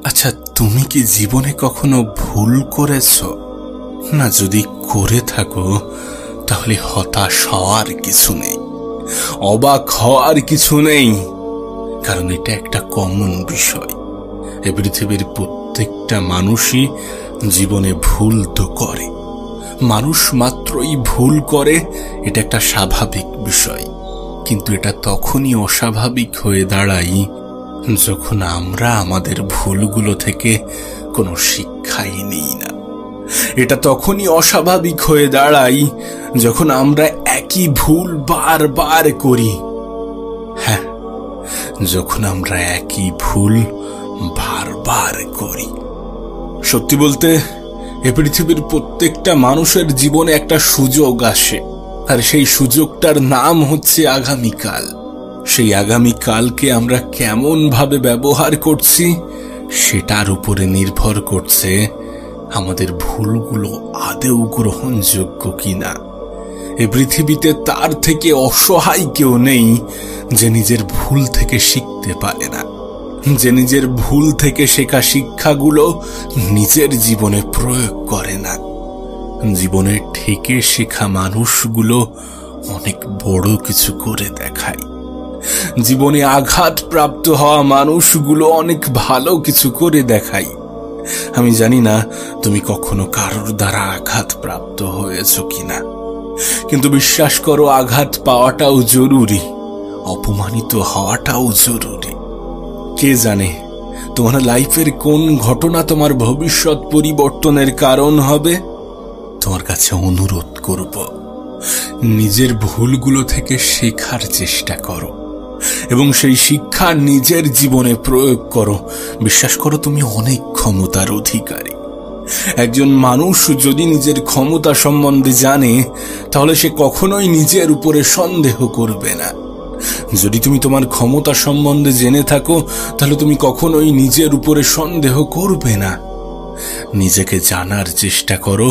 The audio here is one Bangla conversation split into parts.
আচ্ছা, তুমি কি জীবনে কখনো ভুল করেছো? না, যদি করে থাকো তাহলে হতাশ হওয়ার কিছু নেই, অবাক হওয়ার কিছু নেই, কারণ এটা একটা কমন বিষয়। এই পৃথিবীর প্রত্যেকটা মানুষই জীবনে ভুল তো করে, মানুষ মাত্রই ভুল করে, এটা একটা স্বাভাবিক বিষয়। কিন্তু এটা তখনই অস্বাভাবিক হয়ে দাঁড়ায় যখন আমরা আমাদের ভুলগুলো থেকে কোনো শিক্ষাই নিই না। এটা তখনই অস্বাভাবিক হয়ে দাঁড়ায় যখন আমরা একই ভুল বারবার করি। হ্যাঁ, যখন আমরা একই ভুল বারবার করি। সত্যি বলতে, এ পৃথিবীর প্রত্যেকটা মানুষের জীবনে একটা সুযোগ আসে, আর সেই সুযোগটার নাম হচ্ছে আগামীকাল। সেই আগামীকালকে আমরা কেমন ভাবে ব্যবহার করছি সেটার উপরে নির্ভর করছে আমাদের ভুলগুলো আদৌ গ্রহণযোগ্য কিনা। এই পৃথিবীতে তার থেকে অসহায় কেউ নেই যে নিজের ভুল থেকে শিখতে পারে না, যে নিজের ভুল থেকে শেখা শিক্ষাগুলো নিজের জীবনে প্রয়োগ করে না। জীবনে ঠেকে শেখা মানুষগুলো অনেক বড় কিছু করে দেখায়। জীবনে আঘাত প্রাপ্ত হওয়া মানুষগুলো অনেক ভালো কিছু করে দেখায়। আমি জানি না তুমি কখনো কারোর দ্বারা আঘাত প্রাপ্ত হয়েছো কিনা, কিন্তু বিশ্বাস করো, আঘাত পাওয়াটাও জরুরি, অপমানিত হওয়াটাও জরুরি। কে জানে তোমার লাইফের কোন ঘটনা তোমার ভবিষ্যৎ পরিবর্তনের কারণ হবে। তোমার কাছে অনুরোধ করব, নিজের ভুলগুলো থেকে শেখার চেষ্টা করো এবং সেই শিক্ষা নিজের জীবনে প্রয়োগ করো। বিশ্বাস করো, তুমি অনেক ক্ষমতার অধিকারী। একজন মানুষ যদি নিজের ক্ষমতা সম্বন্ধে জানে, তাহলে সে কখনোই নিজের উপরে সন্দেহ করবে না। যদি তুমি তোমার ক্ষমতা সম্বন্ধে জেনে থাকো, তাহলে তুমি কখনোই নিজের উপরে সন্দেহ করবে না। নিজেকে জানার চেষ্টা করো,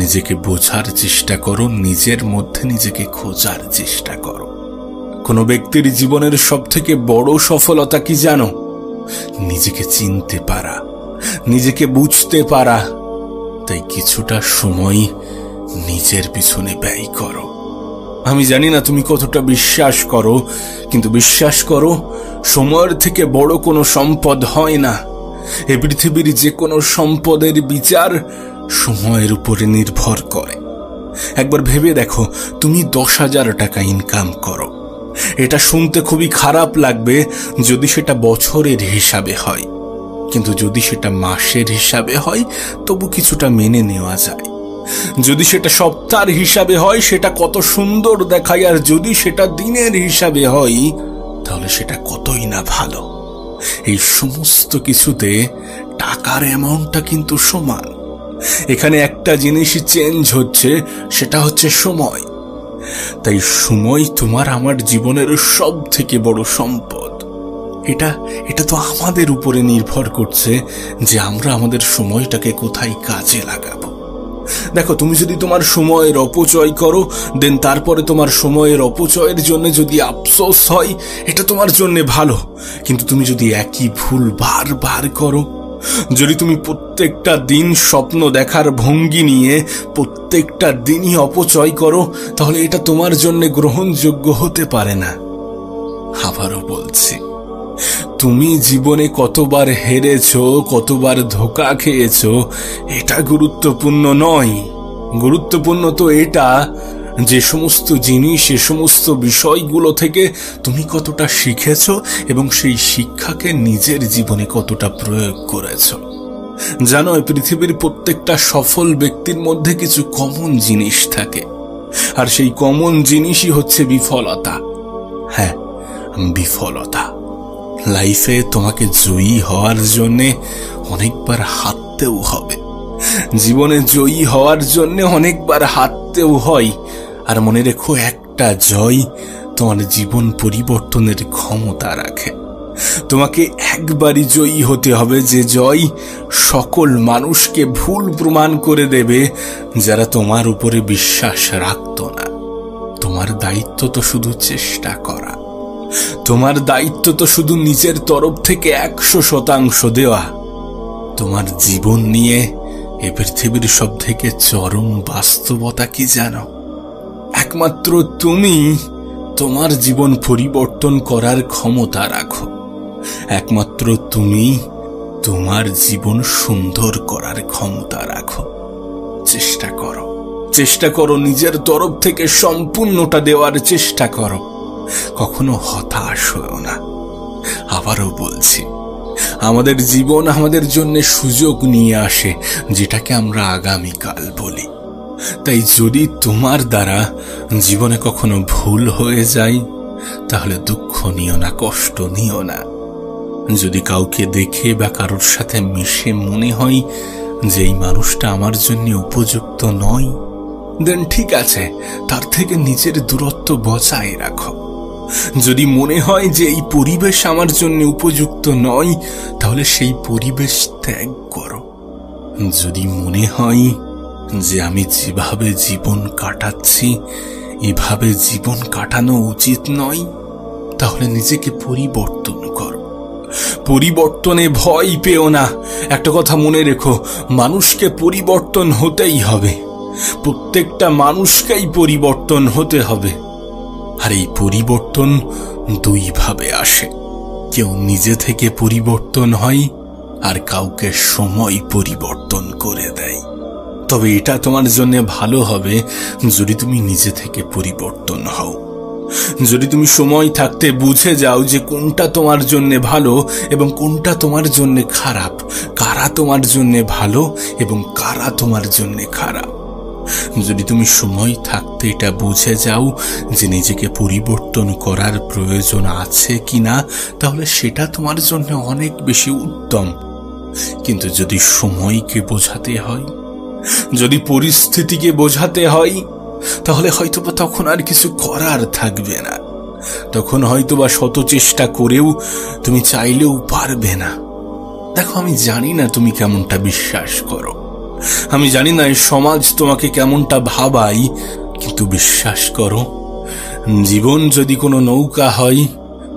নিজেকে বোঝার চেষ্টা করো, নিজের মধ্যে নিজেকে খোঁজার চেষ্টা করো। কোন ব্যক্তির জীবনের সবথেকে বড় সফলতা কি জানো? নিজেকে চিনতে পারা, নিজেকে বুঝতে পারা। তাই কিছুটা সময় নিজের পিছনে ব্যয় করো। আমি জানি না তুমি কতটা বিশ্বাস করো, কিন্তু বিশ্বাস করো, সময়ের থেকে বড় কোনো সম্পদ হয় না। এই পৃথিবীর যে কোনো সম্পদের বিচার সময়ের উপরে নির্ভর করে। একবার ভেবে দেখো, তুমি 10,000 টাকা ইনকাম করো। এটা শুনতে খুবই খারাপ লাগবে যদি সেটা বছরের হিসাবে হয়, কিন্তু যদি সেটা মাসের হিসাবে হয় তবু কিছুটা মেনে নেওয়া যায়। যদি সেটা সপ্তাহের হিসাবে হয় সেটা কত সুন্দর দেখায়, আর যদি সেটা দিনের হিসাবে হয় তাহলে সেটা কতই না ভালো। এই সমস্ত কিছুতে টাকার অ্যামাউন্টটা কিন্তু সমান। এখানে একটা জিনিসই চেঞ্জ হচ্ছে, সেটা হচ্ছে সময়। তাই সময় তোমার আমার জীবনের সব থেকে বড় সম্পদ। এটা তো আমাদের উপরে নির্ভর করছে যে আমরা আমাদের সময়টাকে কোথায় কাজে লাগাবো। দেখো, তুমি যদি তোমার সময়ের অপচয় করো, দেন তারপরে তোমার সময়ের অপচয়ের জন্য যদি আফসোস হয়, এটা তোমার জন্য ভালো। কিন্তু তুমি যদি একই ভুল বারবার করো, যদি তুমি প্রত্যেকটা দিন স্বপ্ন দেখার ভঙ্গি নিয়ে প্রত্যেকটা দিনই অপচয় করো, তাহলে এটা তোমার জন্য গ্রহণযোগ্য হতে পারে না। আবারও বলছি, তুমি জীবনে কতবার হেরেছো, কতবার ধোঁকা খেয়েছো, এটা গুরুত্বপূর্ণ নয়। গুরুত্বপূর্ণ তো এটা যে সমস্ত জিনিস, সে সমস্ত বিষয়গুলো থেকে তুমি কতটা শিখেছো এবং সেই শিক্ষাকে নিজের জীবনে কতটা প্রয়োগ করেছো। জানো, পৃথিবীর প্রত্যেকটা সফল ব্যক্তির মধ্যে কিছু কমন জিনিস থাকে, আর সেই কমন জিনিসই হচ্ছে বিফলতা। হ্যাঁ, বিফলতা। লাইফে তোমাকে জয়ী হওয়ার জন্যে অনেকবার হারতেও হবে। জীবনে জয়ী হওয়ার জন্য অনেকবার হারতেও হয়। আর মনে রেখো, একটা জয় তোমার জীবন পরিবর্তনের ক্ষমতা রাখে। তোমাকে একবারই জয়ী হতে হবে, যে জয় সকল মানুষকে ভুল প্রমাণ করে দেবে যারা তোমার উপরে বিশ্বাস রাখত না। তোমার দায়িত্ব তো শুধু চেষ্টা করা, তোমার দায়িত্ব তো শুধু নিজের তরফ থেকে 100% দেওয়া। তোমার জীবন নিয়ে এ পৃথিবীর সবথেকে চরম বাস্তবতা কি জানো? একমাত্র তুমি তোমার জীবন পরিবর্তন করার ক্ষমতা রাখো। একমাত্র তুমি তোমার জীবন সুন্দর করার ক্ষমতা রাখো। চেষ্টা করো নিজের তরফ থেকে সম্পূর্ণটা দেওয়ার চেষ্টা করো। কখনো হতাশ হও না। আবারও বলছি, আমাদের জীবন আমাদের জন্য সুযোগ নিয়ে আসে, যেটাকে আমরা আগামীকাল বলি। তাই যদি তোমার দ্বারা জীবনে কখনো ভুল হয়ে যায়, তাহলে দুঃখ নিও না, কষ্ট নিও না। যদি কাউকে দেখে বা কারোর সাথে মিশে মনে হয় যে এই মানুষটা আমার জন্য উপযুক্ত নয়, দেন ঠিক আছে, তার থেকে নিজের দূরত্ব বজায় রাখো। যদি মনে হয় যে এই পরিবেশ আমার জন্য উপযুক্ত নয়, তাহলে সেই পরিবেশ ত্যাগ করো। যদি মনে হয় যে আমি যেভাবে জীবন কাটাচ্ছি এভাবে জীবন কাটানো উচিত নয়, তাহলে নিজেকে পরিবর্তন করো। পরিবর্তনে ভয় পেও না। একটা কথা মনে রেখো, মানুষকে পরিবর্তন হতেই হবে। প্রত্যেকটা মানুষকেই পরিবর্তন হতে হবে। আর এই পরিবর্তন দুই ভাবে আসে। কেউ নিজে থেকে পরিবর্তন হয়, আর কাউকে সময় পরিবর্তন করে দেয়। তবে এটা তোমার জন্য ভালো হবে যদি তুমি নিজে থেকে পরিবর্তন হও। যদি তুমি সময় থাকতে বুঝে যাও যে কোনটা তোমার জন্য ভালো এবং কোনটা তোমার জন্য খারাপ, কারা তোমার জন্য ভালো এবং কারা তোমার জন্য খারাপ, যদি তুমি সময় থাকতে এটা বুঝে যাও যে নিজেকে পরিবর্তন করার প্রয়োজন আছে কিনা, তাহলে সেটা তোমার জন্য অনেক বেশি উত্তম। কিন্তু যদি সময়কে বোঝাতে হয়, যদি পরিস্থিতিকে বোঝাতে হয়, তাহলে হয়তোবা তখন আর কিছু করার থাকবে না। তখন হয়তোবা শত চেষ্টা করেও তুমি চাইলেও পারবে না। দেখো, আমি জানি না তুমি কেমনটা বিশ্বাস করো, আমি জানি না এই সমাজ তোমাকে কেমনটা ভাবাই, কিন্তু বিশ্বাস করো, জীবন যদি কোনো নৌকা হয়,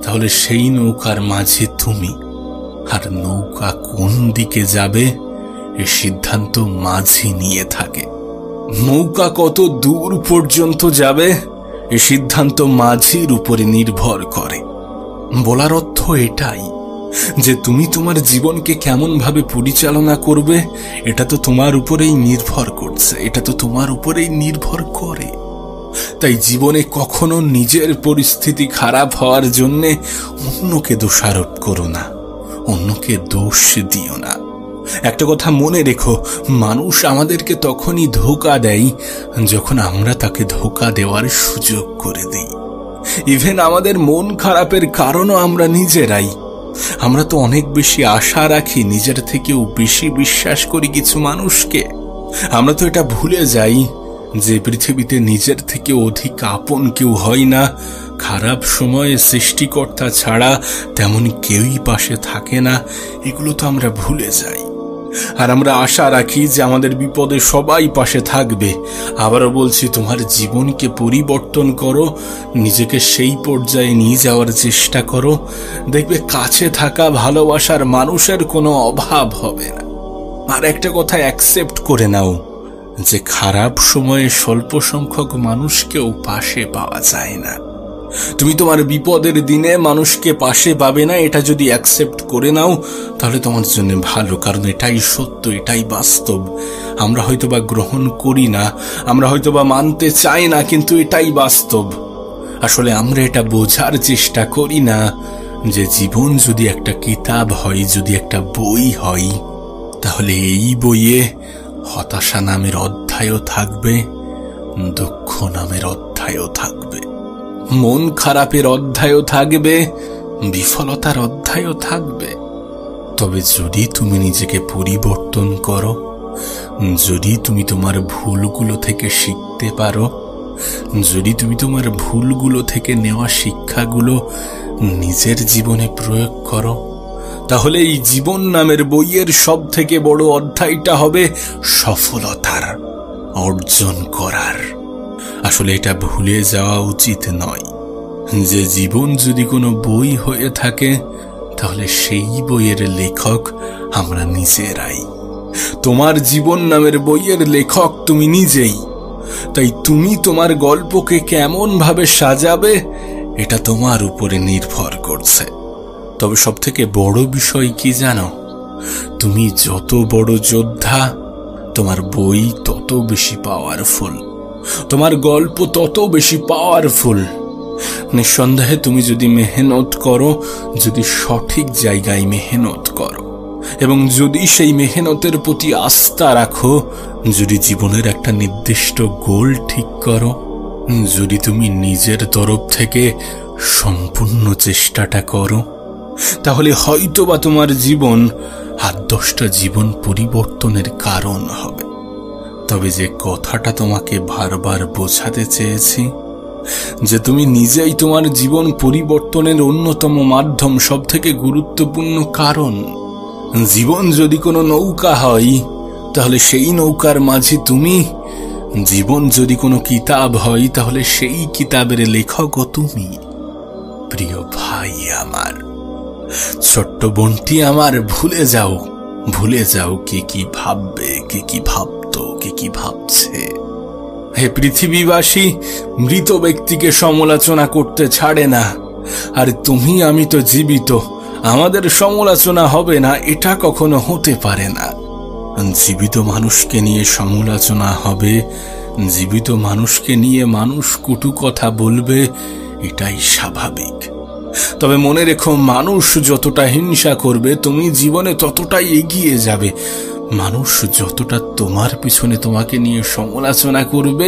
তাহলে সেই নৌকার মাঝে তুমি। আর নৌকা কোন দিকে যাবে এ সিদ্ধান্ত মাঝি নিয়ে থাকে। নৌকা কত দূর পর্যন্ত যাবে এ সিদ্ধান্ত মাঝির উপরে নির্ভর করে। বলার অর্থ এটাই যে তুমি তোমার জীবনকে কেমন ভাবে পরিচালনা করবে, এটা তো তোমার উপরেই নির্ভর করছে, এটা তো তোমার উপরেই নির্ভর করে। তাই জীবনে কখনো নিজের পরিস্থিতি খারাপ হওয়ার জন্যে অন্যকে দোষারোপ করো না, অন্যকে দোষ দিও না। একটা কথা মনে রেখো, মানুষ আমাদেরকে তখনই ধোঁকা দেয় যখন আমরা তাকে ধোঁকা দেওয়ার সুযোগ করে দিই। ইভেন আমাদের মন খারাপের কারণও আমরা নিজেরাই। আমরা তো অনেক বেশি আশা রাখি, নিজের থেকেও বেশি বিশ্বাস করি কিছু মানুষকে। আমরা তো এটা ভুলে যাই যে পৃথিবীতে নিজের থেকে অধিক আপন কেউ হয় না। খারাপ সময়ে সৃষ্টিকর্তা ছাড়া তেমন কেউই পাশে থাকে না, এগুলো তো আমরা ভুলে যাই। আর আমরা আশা রাখি যে আমাদের বিপদে সবাই পাশে থাকবে। আবারও বলছি, তোমার জীবনকে পরিবর্তন করো, নিজেকে সেই পর্যায়ে নিয়ে যাওয়ার চেষ্টা করো। দেখবে কাছে থাকা ভালোবাসার মানুষের কোনো অভাব হবে না। আর একটা কথা অ্যাকসেপ্ট করে নাও যে খারাপ সময়ে স্বল্প সংখ্যক মানুষকেও পাশে পাওয়া যায় না। তুমি তোমার বিপদের দিনে মানুষকে পাশে পাবে না, এটা যদি অ্যাকসেপ্ট করে নাও তাহলে তোমার জন্য ভালো। কারণ এটাই সত্য, এটাই বাস্তব। আমরা হয়তোবা গ্রহণ করি না, আমরা হয়তোবা মানতে চাই না, কিন্তু এটাই বাস্তব। আসলে আমরা এটা বোঝার চেষ্টা করি না যে জীবন যদি একটা কিতাব হয়, যদি একটা বই হয়, তাহলে এই বইয়ে হতাশা নামের অধ্যায়ও থাকবে, দুঃখ নামের অধ্যায়ও থাকবে, মন খারাপের অধ্যায়ও থাকবে, বিফলতার অধ্যায়ও থাকবে। তবে যদি তুমি নিজেকে পরিবর্তন করো, যদি তুমি তোমার ভুলগুলো থেকে শিখতে পারো, যদি তুমি তোমার ভুলগুলো থেকে নেওয়া শিক্ষাগুলো নিজের জীবনে প্রয়োগ করো, তাহলে এই জীবন নামের বইয়ের সব থেকে বড় অধ্যায়টা হবে সফলতার, অর্জন করার। আসলে এটা ভুলে যাওয়া উচিত নয় যে জীবন যদি কোনো বই হয়ে থাকে, তাহলে সেই বইয়ের লেখক আমরা নিজেরাই। তোমার জীবন নামের বইয়ের লেখক তুমি নিজেই। তাই তুমি তোমার গল্পকে কেমন ভাবে সাজাবে এটা তোমার উপরে নির্ভর করছে। তবে সবথেকে বড় বিষয় কি জানো? তুমি যত বড় যোদ্ধা, তোমার বই তত বেশি পাওয়ারফুল, তোমার গল্প তত বেশি পাওয়ারফুল। নিঃসন্দেহে তুমি যদি মেহনত করো, যদি সঠিক জায়গায় মেহনত করো, এবং যদি সেই মেহনতের প্রতি আস্থা রাখো, যদি জীবনের একটা নির্দিষ্ট গোল ঠিক করো, যদি তুমি নিজের তরফ থেকে সম্পূর্ণ চেষ্টাটা করো, তাহলে হয়তোবা তোমার জীবন 8-10টা জীবন পরিবর্তনের কারণ হবে। তবে যে কথাটা তোমাকে বারবার বোঝাতে চেয়েছি, যে তুমি নিজেই তোমার জীবন পরিবর্তনের অন্যতম মাধ্যম, সব থেকে গুরুত্বপূর্ণ কারণ। জীবন যদি কোনো নৌকা হয়, তাহলে সেই নৌকার মাঝি তুমি। জীবন যদি কোনো কিতাব হয়, তাহলে সেই কিতাবের লেখকও তুমি। প্রিয় ভাই আমার, ছোট্ট বোনটি আমার, ভুলে যাও কে কি ভাববে, কে কি ভাবতো, কে কি ভাবছে। হে পৃথিবীবাসী, মৃত ব্যক্তিকে সমালোচনা করতে ছাড়ে না। আর তুমি আমি তো জীবিত, আমাদের সমালোচনা হবে না এটা কখনো হতে পারে না। জীবিত মানুষকে নিয়ে সমালোচনা হবে, জীবিত মানুষকে নিয়ে মানুষ কটু কথা বলবে, এটাই স্বাভাবিক। তবে মনে রেখো, মানুষ যতটা হিংসা করবে তুমি জীবনে ততটাই এগিয়ে যাবে। মানুষ যতটা তোমার পিছনে তোমাকে নিয়ে সমালোচনা করবে,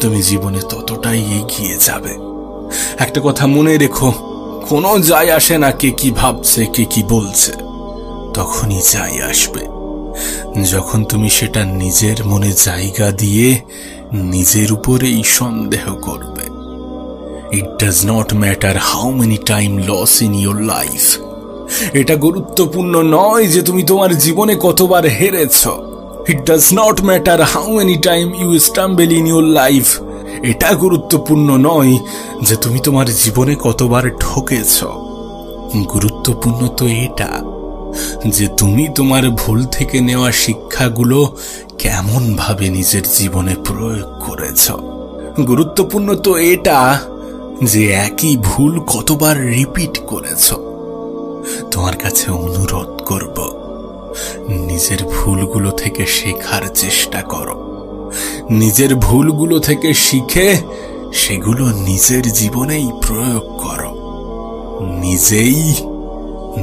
তুমি জীবনে ততটাই এগিয়ে যাবে। একটা কথা মনে রেখো, কোনো যায় আসে না কে কি ভাবছে, কে কি বলছে। তখনই যায় আসবে যখন তুমি সেটা নিজের মনে জায়গা দিয়ে নিজের উপরেই সন্দেহ করবে। It does not matter how many time loss in your life. এটা গুরুত্বপূর্ণ নয় যে তুমি তোমার জীবনে কতবার হেরেছ। It does not matter how many time you stumble in your life. এটা গুরুত্বপূর্ণ নয় যে তুমি তোমার জীবনে কতবার ঠকেছ। গুরুত্বপূর্ণ তো এটা যে তুমি তোমার ভুল থেকে নেওয়া শিক্ষাগুলো কেমন ভাবে নিজের জীবনে প্রয়োগ করেছ। গুরুত্বপূর্ণ তো এটা যে একই ভুল কতবার রিপিট করেছ। তোমার কাছে অনুরোধ করব, নিজের ভুলগুলো থেকে শেখার চেষ্টা করো। নিজের ভুলগুলো থেকে শিখে সেগুলো নিজের জীবনেই প্রয়োগ করো। নিজেই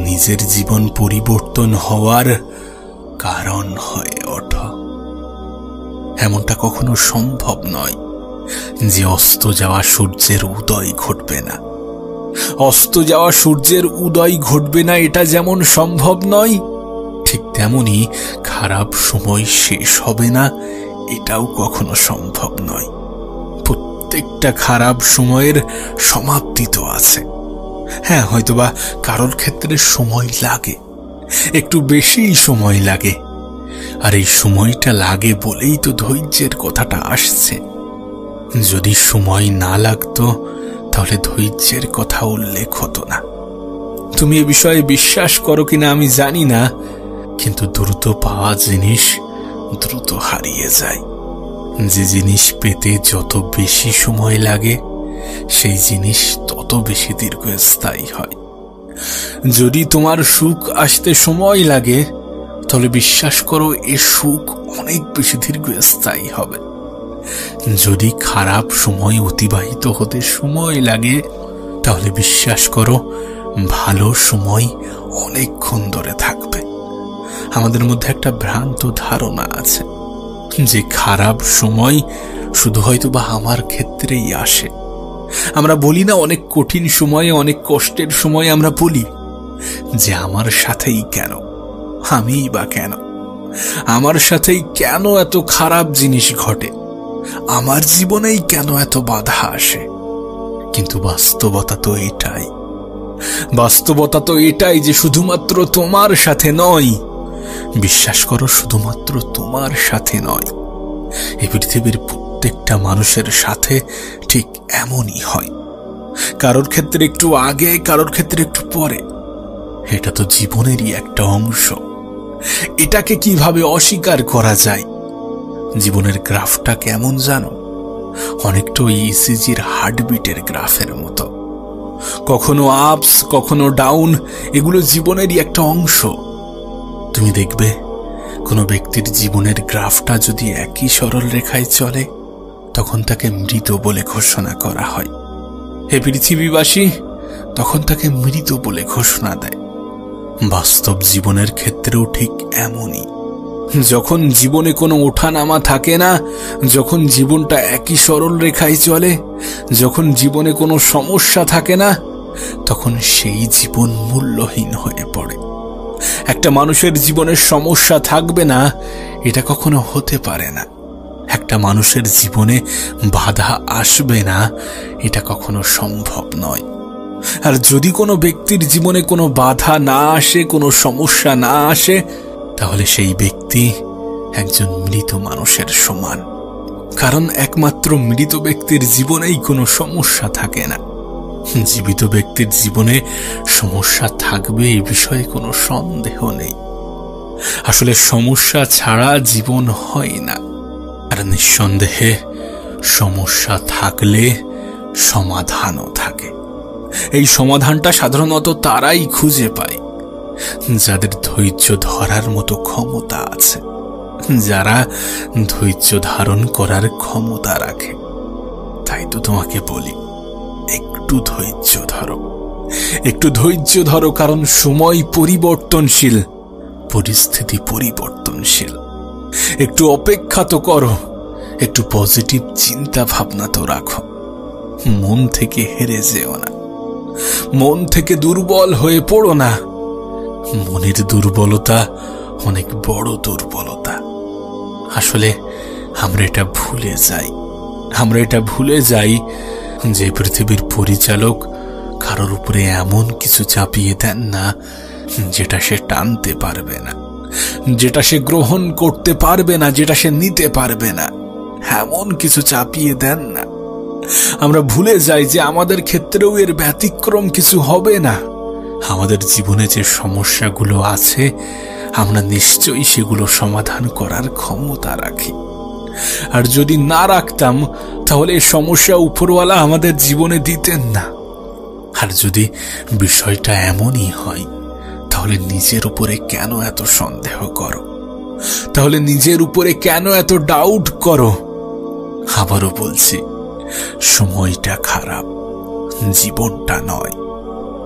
নিজের জীবন পরিবর্তন হওয়ার কারণ হয়ে ওঠো। এমনটা কখনো সম্ভব নয় যে অস্ত যাওয়া সূর্যের উদয় ঘটবে না। অস্ত যাওয়া সূর্যের উদয় ঘটবে না এটা যেমন সম্ভব নয়, ঠিক তেমনি খারাপ সময় শেষ হবে না এটাও কখনো সম্ভব নয়। প্রত্যেকটা খারাপ সময়ের সমাপ্তি তো আছে। হ্যাঁ, হয়তোবা কারোর ক্ষেত্রে সময় লাগে, একটু বেশি সময় লাগে। আর এই সময়টা লাগে বলেই তো ধৈর্যের কথাটা আসছে। যদি সময় না লাগতো তাহলে ধৈর্যের কথা উল্লেখ হতো না। তুমি এ বিষয়ে বিশ্বাস করো কিনা আমি জানি না, কিন্তু দ্রুত পাওয়া জিনিস দ্রুত হারিয়ে যায়। যে জিনিস পেতে যত বেশি সময় লাগে সেই জিনিস তত বেশি দীর্ঘস্থায়ী হয়। যদি তোমার সুখ আসতে সময় লাগে তাহলে বিশ্বাস করো এ সুখ অনেক বেশি দীর্ঘস্থায়ী হবে। যদি খারাপ সময় অতিবাহিত হতে সময় লাগে তাহলে বিশ্বাস করো ভালো সময় অনেকক্ষণ ধরে থাকবে। আমাদের মধ্যে একটা ভ্রান্ত ধারণা আছে যে খারাপ সময় শুধু হয়তো বা আমার ক্ষেত্রেই আসে। আমরা বলি না, অনেক কঠিন সময়ে, অনেক কষ্টের সময় আমরা বলি যে আমার সাথেই কেন, আমিই বা কেন, আমার সাথেই কেন এত খারাপ জিনিস ঘটে, আমার জীবনেই কেন এত বাধা আসে। কিন্তু বাস্তবতা তো এটাই, বাস্তবতা তো এটাই যে শুধুমাত্র তোমার সাথে নয়। বিশ্বাস করো, শুধুমাত্র তোমার সাথে নয়, এই পৃথিবীর প্রত্যেকটা মানুষের সাথে ঠিক এমনই হয়। কারোর ক্ষেত্রে একটু আগে, কারোর ক্ষেত্রে একটু পরে। এটা তো জীবনেরই একটা অংশ। এটাকে কিভাবে অস্বীকার করা যায়? জীবনের গ্রাফটা কেমন জানো? অনেকটা ওই ইসিজির হার্টবিটের গ্রাফের মতো। কখনো আপস, কখনো ডাউন, এগুলো জীবনেরই একটা অংশ। তুমি দেখবে কোনো ব্যক্তির জীবনের গ্রাফটা যদি একই সরল রেখায় চলে, তখন তাকে মৃত বলে ঘোষণা করা হয়। হে পৃথিবীবাসী, তখন তাকে মৃত বলে ঘোষণা দেয়। বাস্তব জীবনের ক্ষেত্রেও ঠিক এমনই। যখন জীবনে কোনো ওঠানামা থাকে না, যখন জীবনটা একই সরল রেখায় চলে, যখন জীবনে কোনো সমস্যা থাকে না, তখন সেই জীবন মূল্যহীন হয়ে পড়ে। একটা মানুষের জীবনের সমস্যা থাকবে না, এটা কখনো হতে পারে না। একটা মানুষের জীবনে বাধা আসবে না, এটা কখনো সম্ভব নয়। আর যদি কোনো ব্যক্তির জীবনে কোনো বাধা না আসে, কোনো সমস্যা না আসে, তাহলে সেই ব্যক্তি একজন মৃত মানুষের সমান। কারণ একমাত্র মৃত ব্যক্তির জীবনেই কোনো সমস্যা থাকে না। জীবিত ব্যক্তির জীবনে সমস্যা থাকবে, এই বিষয়ে কোনো সন্দেহ নেই। আসলে সমস্যা ছাড়া জীবন হয় না। আর নিঃসন্দেহে সমস্যা থাকলে সমাধানও থাকে। এই সমাধানটা সাধারণত তারাই খুঁজে পায় যাদের ধৈর্য ধরার মতো ক্ষমতা আছে, যারা ধৈর্য ধারণ করার ক্ষমতা রাখে। তাই তো তোমাকে বলি, একটু ধৈর্য ধরো, একটু ধৈর্য ধরো। কারণ সময় পরিবর্তনশীল, পরিস্থিতি পরিবর্তনশীল। একটু অপেক্ষা তো করো, একটু পজিটিভ চিন্তা ভাবনা তো রাখো। মন থেকে হেরে যেও না, মন থেকে দুর্বল হয়ে পড়ো না। মনের দুর্বলতা অনেক বড় দুর্বলতা। আসলে আমরা এটা ভুলে যাই যে পৃথিবীর পরিচালক কারোর উপরে এমন কিছু চাপিয়ে দেন না যেটা সে টানতে পারবে না, যেটা সে গ্রহণ করতে পারবে না, যেটা সে নিতে পারবে না। এমন কিছু চাপিয়ে দেন না। আমরা ভুলে যাই যে আমাদের ক্ষেত্রেও এর ব্যতিক্রম কিছু হবে না। আমাদের জীবনে যে সমস্যাগুলো আছে, আমরা নিশ্চয়ই সেগুলো সমাধান করার ক্ষমতা রাখি। আর যদি না রাখতাম, তাহলে এই সমস্যা উপরওয়ালা আমাদের জীবনে দিতেন না। আর যদি বিষয়টা এমনই হয়, তাহলে নিজের উপরে কেন এত সন্দেহ করো? তাহলে নিজের উপরে কেন এত ডাউট করো? আবারও বলছি, সময়টা খারাপ, জীবনটা নয়।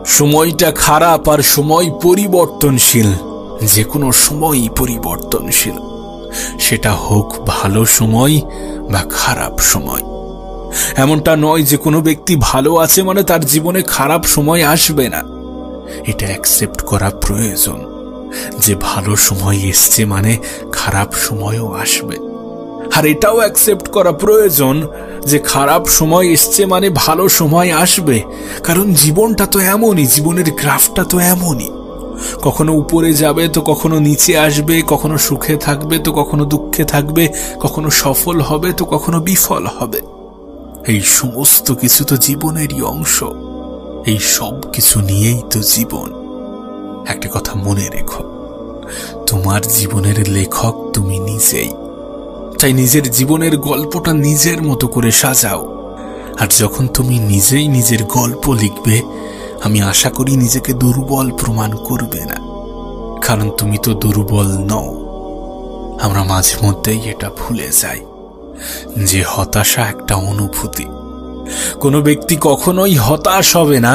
সময়টা খারাপ আর সময় পরিবর্তনশীল। যে কোনো সময়ই পরিবর্তনশীল, সেটা হোক ভালো সময় বা খারাপ সময়। এমনটা নয় যে কোনো ব্যক্তি ভালো আছে মানে তার জীবনে খারাপ সময় আসবে না। এটা অ্যাকসেপ্ট করা প্রয়োজন যে ভালো সময় এসছে মানে খারাপ সময়ও আসবে। আর এটাও অ্যাকসেপ্ট করা প্রয়োজন যে খারাপ সময় এসছে মানে ভালো সময় আসবে। কারণ জীবনটা তো এমনই, জীবনের গ্রাফটা তো এমনই। কখনো উপরে যাবে তো কখনো নিচে আসবে, কখনো সুখে থাকবে তো কখনো দুঃখে থাকবে, কখনো সফল হবে তো কখনো বিফল হবে। এই সমস্ত কিছু তো জীবনেরই অংশ। এই সব কিছু নিয়েই তো জীবন। একটা কথা মনে রেখো, তোমার জীবনের লেখক তুমি নিজেই। তাই নিজের জীবনের গল্পটা নিজের মতো করে সাজাও। আর যখন তুমি নিজেই নিজের গল্প লিখবে, আমি আশা করি নিজেকে দুর্বল প্রমাণ করবে না। কারণ তুমি তো দুর্বল নও। আমরা মাঝে মধ্যেই এটা ভুলে যাই যে হতাশা একটা অনুভূতি। কোনো ব্যক্তি কখনোই হতাশ হবে না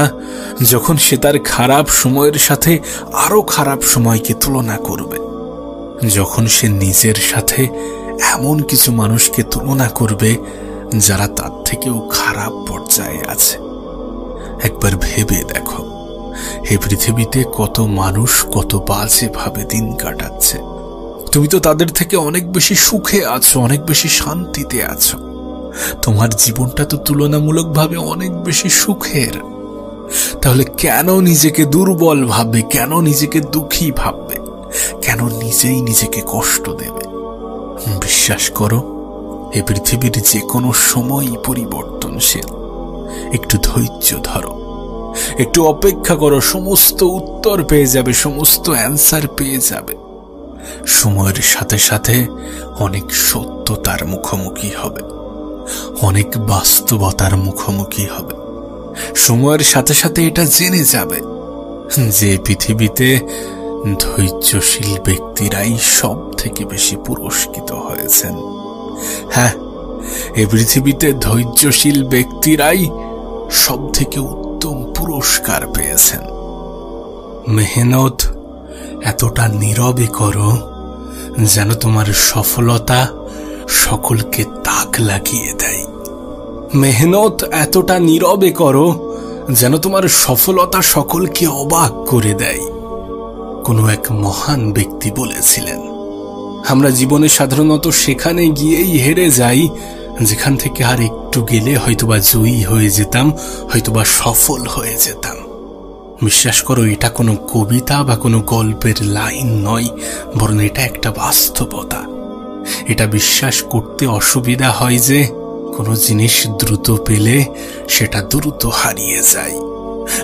যখন সে তার খারাপ সময়ের সাথে আরো খারাপ সময়কে তুলনা করবে, যখন সে নিজের সাথে এমন কিছু মানুষকে তুলনা করবে যারা তার থেকেও খারাপ পর্যায়ে আছে। একবার ভেবে দেখো, এই পৃথিবীতে কত মানুষ কত বাজে ভাবে দিন কাটাচ্ছে। তুমি তো তাদের থেকে অনেক বেশি সুখে আছো, অনেক বেশি শান্তিতে আছো। তোমার জীবনটা তো তুলনামূলকভাবে অনেক বেশি সুখের। তাহলে কেন নিজেকে দুর্বল ভাববে? কেন নিজেকে দুঃখী ভাববে? কেন নিজেই নিজেকে কষ্ট দেবে? বিশ্বাস করো, এই পৃথিবীর যে কোনো সময়ই পরিবর্তনশীল। একটু ধৈর্য ধরো, একটু অপেক্ষা করো, সমস্ত উত্তর পেয়ে যাবে, সমস্ত অ্যান্সার পেয়ে যাবে। সময়ের সাথে সাথে অনেক সত্যতার মুখোমুখি হবে, অনেক বাস্তবতার মুখোমুখি হবে। সময়ের সাথে সাথে এটা জেনে যাবে যে পৃথিবীতে ধৈর্যশীল ব্যক্তিরাই সব থেকে বেশি পুরস্কৃত হয়েছেন। হ্যাঁ, এই পৃথিবীতে ধৈর্যশীল ব্যক্তিরাই সব থেকে উত্তম পুরস্কার পেয়েছেন। মেহনত এতটা নীরবে করো যেন তোমার সফলতা সকলকে তাক লাগিয়ে দেয়। মেহনত এতটা নীরবে করো যেন তোমার সফলতা সকলকে অবাক করে দেয়। কোনো এক মহান ব্যক্তি বলেছিলেন, আমরা জীবনে সাধারণত সেখানে গিয়েই হেরে যাই যেখান থেকে আর একটু গেলে হয়তোবা জয়ী হয়ে যেতাম, হয়তোবা সফল হয়ে যেতাম। বিশ্বাস করো, এটা কোনো কবিতা বা কোনো গল্পের লাইন নয়, বরং এটা একটা বাস্তবতা। এটা বিশ্বাস করতে অসুবিধা হয় যে কোনো জিনিস দ্রুত পেলে সেটা দ্রুত হারিয়ে যায়,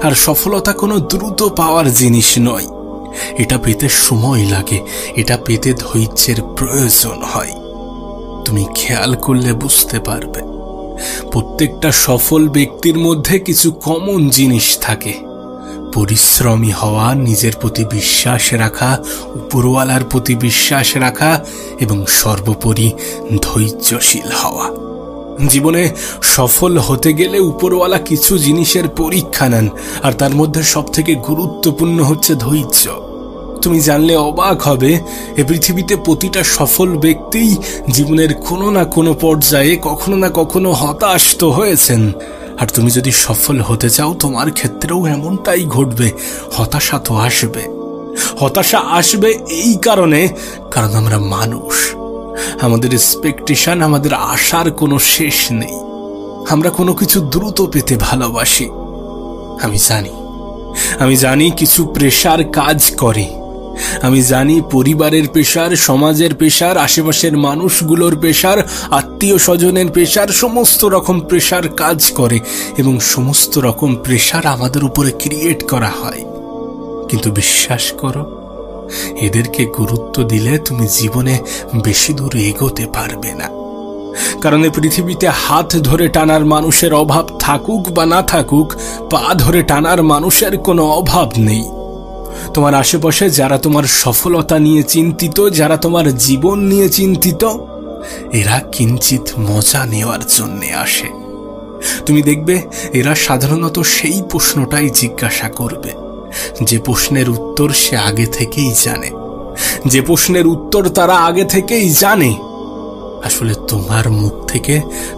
আর সফলতা কোনো দ্রুত পাওয়ার জিনিস নয়। এটা পেতে সময় লাগে, এটা পেতে ধৈর্যের প্রয়োজন হয়। তুমি খেয়াল করলে বুঝতে পারবে, প্রত্যেকটা সফল ব্যক্তির মধ্যে কিছু কমন জিনিস থাকে। পরিশ্রমী হওয়া, নিজের প্রতি বিশ্বাস রাখা, উপরওয়ালার প্রতি বিশ্বাস রাখা এবং সর্বোপরি ধৈর্যশীল হওয়া। জীবনে সফল হতে গেলে উপরওয়ালা কিছু জিনিসের পরীক্ষা নেন, আর তার মধ্যে সবথেকে গুরুত্বপূর্ণ হচ্ছে ধৈর্য। তুমি জানলে অবাক হবে, এ পৃথিবীতে প্রতিটা সফল ব্যক্তিই জীবনের কোনো না কোনো পর্যায়ে কখনো না কখনো হতাশ তো হয়েছেন। আর তুমি যদি সফল হতে চাও, তোমার ক্ষেত্রেও এমনটাই ঘটবে। হতাশা তো আসবে। হতাশা আসবে এই কারণে, কারণ আমরা মানুষ, আমাদের এক্সপেকটেশন, আমাদের আশার কোনো শেষ নেই। আমরা কোনো কিছু দ্রুত পেতে ভালোবাসি। আমি জানি কিছু প্রেশার কাজ করে। আমি জানি পরিবারের প্রেশার, সমাজের প্রেশার, আশেপাশের মানুষগুলোর প্রেশার, আত্মীয় স্বজনের প্রেশার, সমস্ত রকম প্রেশার কাজ করে এবং সমস্ত রকম প্রেশার আমাদের উপরে ক্রিয়েট করা হয়। কিন্তু বিশ্বাস করো, এদেরকে গুরুত্ব দিলে তুমি জীবনে বেশি দূর এগোতে পারবে না। কারণ এই পৃথিবীতে হাত ধরে টানার মানুষের অভাব থাকুক বা না থাকুক, পা ধরে টানার মানুষের কোনো অভাব নেই। তোমার আশেপাশে যারা তোমার সফলতা নিয়ে চিন্তিত, যারা তোমার জীবন নিয়ে চিন্তিত, এরা কিঞ্চিত মজা নেওয়ার জন্য আসে। তুমি দেখবে এরা সাধারণত সেই প্রশ্নটাই জিজ্ঞাসা করবে যে প্রশ্নের উত্তর সে আগে থেকেই জানে, যে প্রশ্নের উত্তর তারা আগে থেকেই জানে। আসলে তোমার মুখ থেকে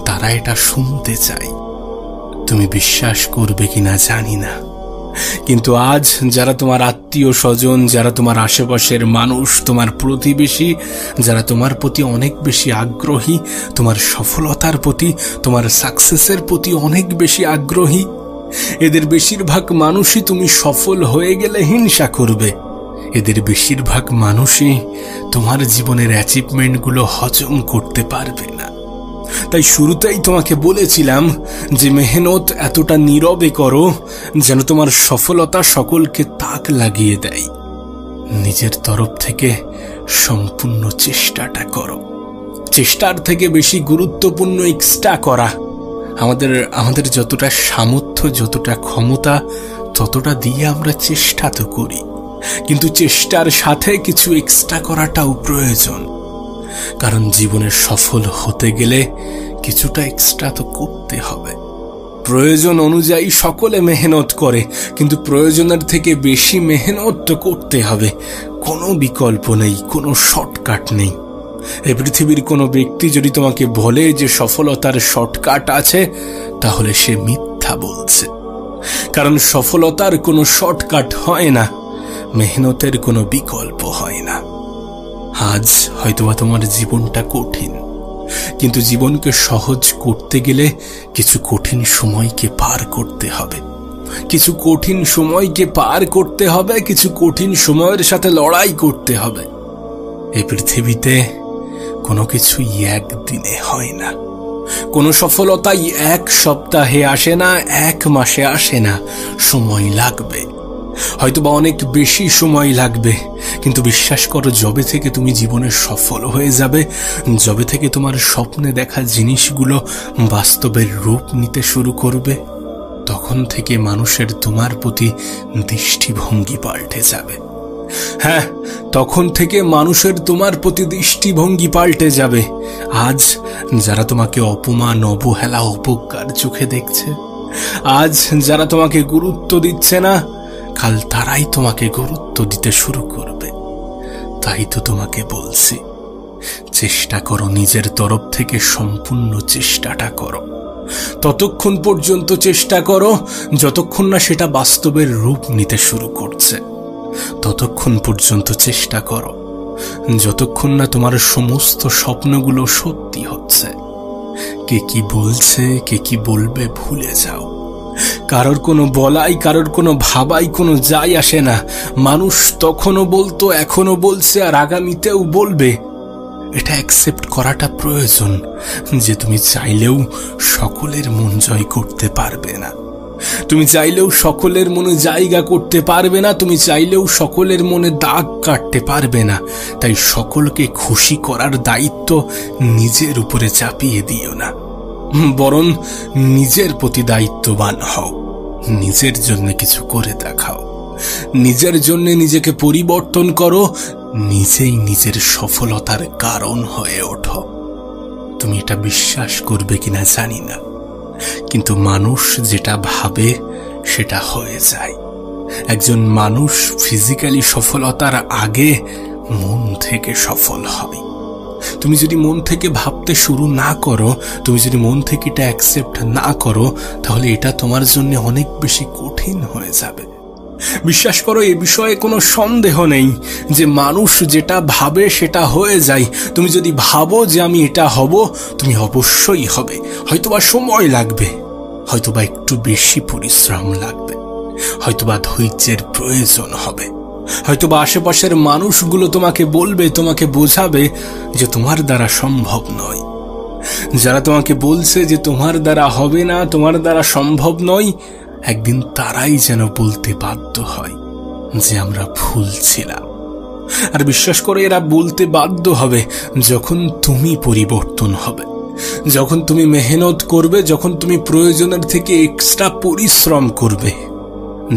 তারা এটা শুনতে চায়। তুমি বিশ্বাস করবে কিনা জানি না, কিন্তু আজ যারা তোমার আত্মীয় স্বজন, যারা তোমার আশেপাশের মানুষ, তোমার প্রতিবেশী, যারা তোমার প্রতি অনেক বেশি আগ্রহী, তোমার সফলতার প্রতি, তোমার সাকসেসের প্রতি অনেক বেশি আগ্রহী, এদের বেশিরভাগ মানুষই তুমি সফল হয়ে গেলে হিংসা করবে। এদের বেশিরভাগ মানুষই তোমার জীবনের অ্যাচিভমেন্টগুলো হজম করতে পারবে না। তাই শুরুতেই তোমাকে বলেছিলাম যে মেহনত এতটা নীরবে করো যেন তোমার সফলতা সকলকে তাক লাগিয়ে দেয়। নিজের তরফ থেকে সম্পূর্ণ চেষ্টাটা করো। চেষ্টার থেকে বেশি গুরুত্বপূর্ণ এক্সট্রা করা। আমাদের যতটা সামর্থ্য, যতটা ক্ষমতা, ততটা দিয়ে আমরা চেষ্টা তো করি, কিন্তু চেষ্টার সাথে কিছু এক্সট্রা করাটাও প্রয়োজন। কারণ জীবনে সফল হতে গেলে কিছুটা এক্সট্রা তো করতে হবে। প্রয়োজন অনুযায়ী সকলে মেহনত করে, কিন্তু প্রয়োজনের থেকে বেশি মেহনত তো করতে হবে। কোনো বিকল্প নেই, কোনো শর্টকাট নেই। এই পৃথিবীর কোনো ব্যক্তি যদি তোমাকে বলে যে সফলতার শর্টকাট আছে, তাহলে সে মিথ্যা বলছে। কারণ সফলতার কোনো শর্টকাট হয় না, মেহনতের কোনো বিকল্প হয় না। আজ হয়তোবা তোমার জীবনটা কঠিন, কিন্তু জীবনকে সহজ করতে গেলে কিছু কঠিন সময়কে পার করতে হবে। কিছু কঠিন সময়কে পার করতে হবে, কিছু কঠিন সময়ের সাথে লড়াই করতে হবে। এই পৃথিবীতে কোনো কিছুই একদিনে হয় না। কোনো সফলতাই এক সপ্তাহে আসে না, এক মাসে আসে না, সময় লাগবে, হয়তোবা অনেক বেশি সময় লাগবে। কিন্তু বিশ্বাস করো, যবে থেকে তুমি জীবনে সফল হয়ে যাবে, যবে থেকে তোমার স্বপ্নে দেখা জিনিসগুলো বাস্তবের রূপ নিতে শুরু করবে, তখন থেকে মানুষের তোমার প্রতি দৃষ্টিভঙ্গি পাল্টে যাবে। হ্যাঁ, তখন থেকে মানুষের তোমার প্রতি দৃষ্টিভঙ্গি পাল্টে যাবে। আজ যারা তোমাকে অপমান, অবহেলা, অপজ্ঞার চোখে দেখছে, আজ যারা তোমাকে গুরুত্ব দিচ্ছে না, কাল তারাই তোমাকে গুরুত্ব দিতে শুরু করবে। তাই তো তোমাকে বলছি, চেষ্টা করো, নিজের তরফ থেকে সম্পূর্ণ চেষ্টাটা করো। ততক্ষণ পর্যন্ত চেষ্টা করো যতক্ষণ না সেটা বাস্তবের রূপ নিতে শুরু করছে। ততক্ষণ পর্যন্ত চেষ্টা করো যতক্ষণ না তোমার সমস্ত স্বপ্নগুলো সত্যি হচ্ছে। কে কি বলছে, কে কি বলবে ভুলে যাও। কারোর কোনো বলাই, কারোর কোনো ভাবাই কোনো যায় আসে না। মানুষ তখনও বলতো, এখনো বলছে, আর আগামীতেও বলবে। এটা অ্যাকসেপ্ট করাটা প্রয়োজন যে তুমি চাইলেও সকলের মন জয় করতে পারবে না, তুমি চাইলেও সকলের মনে জায়গা করতে পারবে না, তুমি চাইলেও সকলের মনে দাগ কাটতে পারবে না। তাই সকলকে খুশি করার দায়িত্ব নিজের উপরে চাপিয়ে দিও না, বরং নিজের প্রতি দায়িত্ববান হও। নিজের জন্য কিছু করে দেখাও, নিজের জন্য নিজেকে পরিবর্তন করো, নিজেই নিজের সফলতার কারণ হয়ে ওঠো। তুমি এটা বিশ্বাস করবে কিনা জানি না, কিন্তু মানুষ যেটা ভাবে সেটা হয়ে যায়। একজন মানুষ ফিজিক্যালি সফলতার আগে মন থেকে সফল হয়। তুমি যদি মন থেকে ভাবতে শুরু না করো, তুমি যদি মন থেকে এটা অ্যাকসেপ্ট না করো, তাহলে এটা তোমার জন্য অনেক বেশি কঠিন হয়ে যাবে। বিশ্বাস করো, এ বিষয়ে কোনো সন্দেহ নেই যে মানুষ যেটা ভাবে সেটা হয়ে যায়। তুমি যদি ভাবো যে আমি এটা হব, তুমি অবশ্যই হবে। হয়তোবা সময় লাগবে, হয়তোবা একটু বেশি পরিশ্রম লাগবে, হয়তোবা ধৈর্যের প্রয়োজন হবে, হয়তোবা আশেপাশের মানুষগুলো তোমাকে বলবে, তোমাকে বোঝাবে যে তোমার দ্বারা সম্ভব নয়। যারা তোমাকে বলছে যে তোমার দ্বারা হবে না, তোমার দ্বারা সম্ভব নয়, একদিন তারাই যেন বলতে বাধ্য হয় যে আমরা ভুল ছিলাম। আর বিশ্বাস করে, এরা বলতে বাধ্য হবে যখন তুমি পরিবর্তন হবে, যখন তুমি মেহনত করবে, যখন তুমি প্রয়োজনের থেকে এক্সট্রা পরিশ্রম করবে,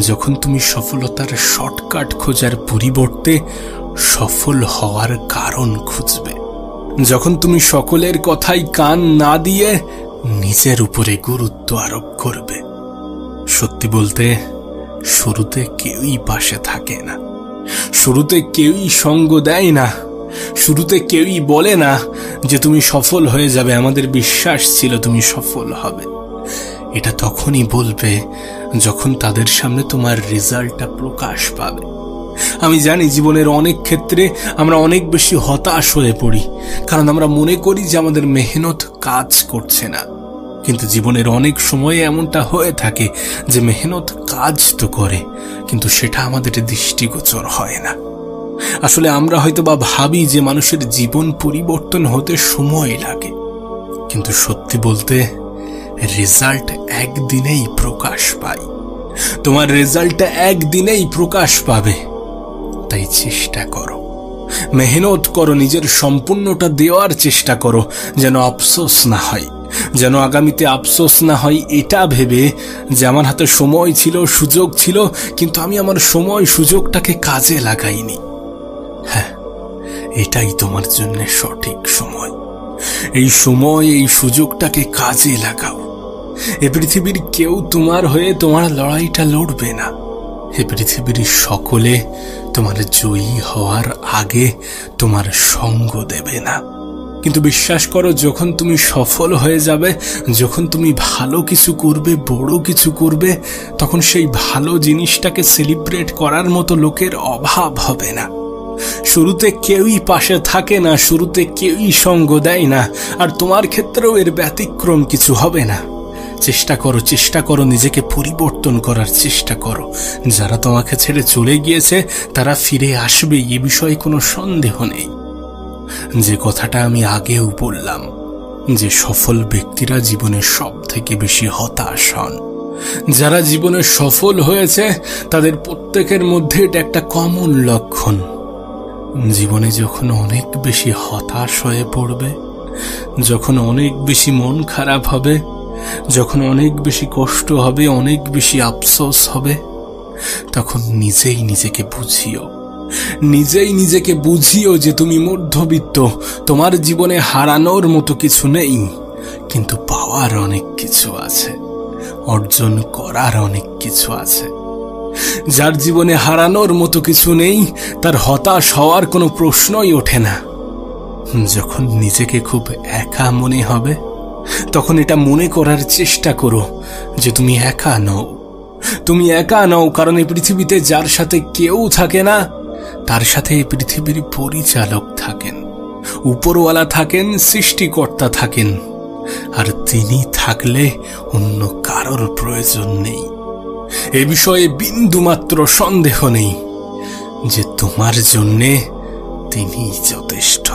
যখন তুমি সফলতার শর্টকাট খোঁজার পরিবর্তে সফল হওয়ার কারণ খুঁজবে, যখন তুমি সকলের কথাই কান না দিয়ে নিজের উপরে গুরুত্ব আরোপ করবে। সত্যি বলতে, শুরুতে কেউই পাশে থাকে না, শুরুতে কেউই সঙ্গ দেয় না, শুরুতে কেউই বলে না যে তুমি সফল হয়ে যাবে, আমাদের বিশ্বাস ছিল তুমি সফল হবে। এটা তখনই বলবে যখন তাদের সামনে তোমার রেজাল্টটা প্রকাশ পাবে। আমি জানি জীবনের অনেক ক্ষেত্রে আমরা অনেক বেশি হতাশ হয়ে পড়ি, কারণ আমরা মনে করি যে আমাদের মেহনত কাজ করছে না। কিন্তু জীবনের অনেক সময়ে এমনটা হয়ে থাকে যে মেহনত কাজ তো করে, কিন্তু সেটা আমাদের দৃষ্টিগোচর হয় না। আসলে আমরা হয়তোবা ভাবি যে মানুষের জীবন পরিবর্তন হতে সময় লাগে, কিন্তু সত্যি বলতে রেজাল্ট একদিনেই প্রকাশ পায়। তোমার রেজাল্টটা একদিনেই প্রকাশ পাবে। তাই চেষ্টা করো, মেহনত করো, নিজের সম্পূর্ণটা দেওয়ার চেষ্টা করো, যেন আফসোস না হয়, যেন আগামীতে আফসোস না হয় এটা ভেবে যে আমার হাতে সময় ছিল, সুযোগ ছিল, কিন্তু আমি আমার সময় সুযোগটাকে কাজে লাগাইনি। হ্যাঁ, এটাই তোমার জন্য সঠিক সময়। এই সময়, এই সুযোগটাকে কাজে লাগাও। এ পৃথিবীর কেউ তোমার হয়ে তোমার লড়াইটা লড়বে না। এ পৃথিবীর সকলে তোমার জয়ী হওয়ার আগে তোমার সঙ্গ দেবে না। কিন্তু বিশ্বাস করো, যখন তুমি সফল হয়ে যাবে, যখন তুমি ভালো কিছু করবে, বড় কিছু করবে, তখন সেই ভালো জিনিসটাকে সেলিব্রেট করার মতো লোকের অভাব হবে না। শুরুতে কেউই পাশে থাকে না, শুরুতে কেউই সঙ্গ দেয় না, আর তোমার ক্ষেত্রেও এর ব্যতিক্রম কিছু হবে না। চেষ্টা করো, চেষ্টা করো, নিজেকে পরিবর্তন করার চেষ্টা করো। যারা তোমাকে ছেড়ে চলে গিয়েছে তারা ফিরে আসবে, এ বিষয়ে কোনো সন্দেহ নেই। যে কথাটা আমি আগেও বললাম, যে সফল ব্যক্তিরা জীবনে সব থেকে বেশি হতাশ হন। যারা জীবনে সফল হয়েছে তাদের প্রত্যেকের মধ্যে এটা একটা কমন লক্ষণ। জীবনে যখন অনেক বেশি হতাশ হয়ে পড়বে, যখন অনেক বেশি মন খারাপ হবে, যখন অনেক বেশি কষ্ট হবে, অনেক বেশি আফসোস হবে, তখন নিজেই নিজেকে বুঝিও যে তুমি মধ্যবিত্ত, তোমার জীবনে হারানোর মতো কিছু নেই, কিন্তু পাওয়ার অনেক কিছু আছে, অর্জন করার অনেক কিছু আছে। যার জীবনে হারানোর মতো কিছু নেই তার হতাশ হওয়ার কোনো প্রশ্নই ওঠে না। যখন নিজেকে খুব একা মনে হবে তখন এটা মনে করার চেষ্টা করো যে তুমি একা নও। তুমি একা নও, কারণ এই পৃথিবীতে যার সাথে কেউ থাকে না তার সাথে এই পৃথিবীর পরিচালক থাকেন, উপরওয়ালা থাকেন, সৃষ্টিকর্তা থাকেন, আর তিনি থাকলে অন্য কারোর প্রয়োজন নেই। এ বিষয়ে বিন্দুমাত্র সন্দেহ নেই যে তোমার জন্যে তিনিই যথেষ্ট।